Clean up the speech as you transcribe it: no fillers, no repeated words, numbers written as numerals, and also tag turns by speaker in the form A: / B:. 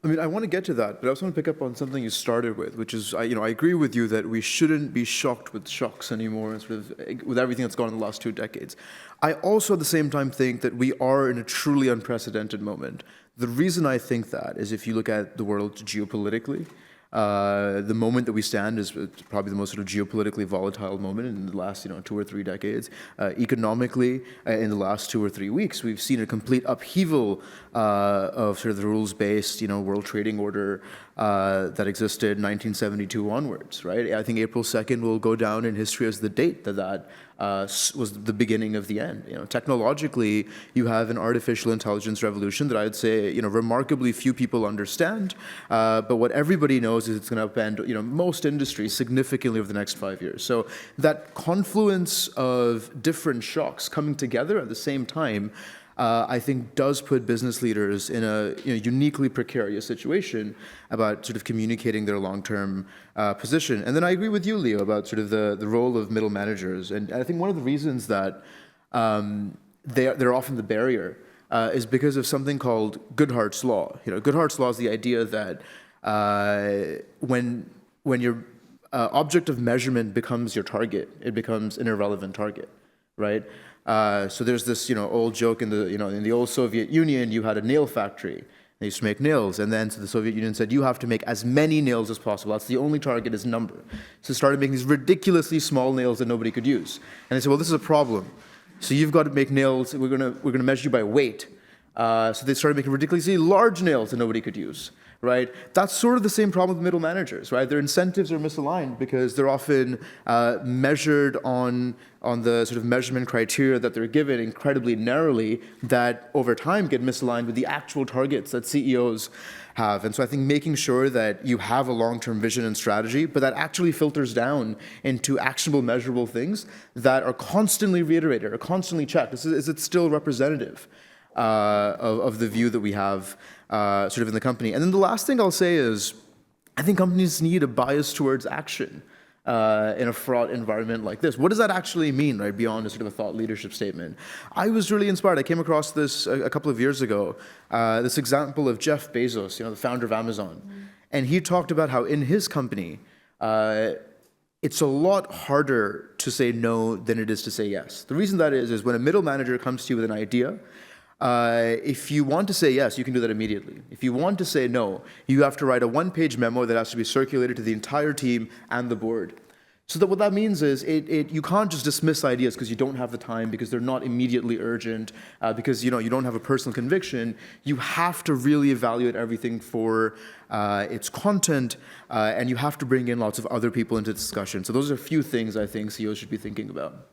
A: I mean, I want to get to that, but I also want to pick up on something you started with, which is, I agree with you that we shouldn't be shocked with shocks anymore, and sort of with everything that's gone in the last 2 decades. I also, at the same time, think that we are in a truly unprecedented moment. The reason I think that is if you look at the world geopolitically, the moment that we stand is probably the most sort of geopolitically volatile moment in the last 2 or 3 decades. Economically, in the last 2 or 3 weeks, we've seen a complete upheaval of sort of the rules-based world trading order that existed 1972 onwards, right? I think April 2nd will go down in history as the date that was the beginning of the end. Technologically, you have an artificial intelligence revolution that I'd say remarkably few people understand, but what everybody knows is it's going to upend most industries significantly over the next 5 years. So that confluence of different shocks coming together at the same time, I think does put business leaders in a uniquely precarious situation about sort of communicating their long-term position. And then I agree with you, Leo, about sort of the role of middle managers. And I think one of the reasons that they're often the barrier is because of something called Goodhart's Law. Goodhart's Law is the idea that when your object of measurement becomes your target, it becomes an irrelevant target, right? So there's this, old joke in the old Soviet Union. You had a nail factory. They used to make nails, and then so the Soviet Union said, you have to make as many nails as possible. That's the only target is number. So they started making these ridiculously small nails that nobody could use. And they said, well, this is a problem. So you've got to make nails. We're gonna measure you by weight. So they started making ridiculously large nails that nobody could use. Right? That's sort of the same problem with middle managers, right? Their incentives are misaligned because they're often measured on the sort of measurement criteria that they're given incredibly narrowly that over time get misaligned with the actual targets that CEOs have. And so I think making sure that you have a long-term vision and strategy, but that actually filters down into actionable, measurable things that are constantly reiterated or constantly checked. Is it still representative of the view that we have sort of in the company? And then the last thing I'll say is, I think companies need a bias towards action in a fraught environment like this. What does that actually mean, right, beyond a sort of a thought leadership statement? I was really inspired. I came across this a couple of years ago, this example of Jeff Bezos, the founder of Amazon. And he talked about how in his company, it's a lot harder to say no than it is to say yes. The reason that is when a middle manager comes to you with an idea, if you want to say yes, you can do that immediately. If you want to say no, you have to write a one-page memo that has to be circulated to the entire team and the board. So that what that means is you can't just dismiss ideas because you don't have the time, because they're not immediately urgent, because you don't have a personal conviction. You have to really evaluate everything for its content, and you have to bring in lots of other people into discussion. So those are a few things I think CEOs should be thinking about.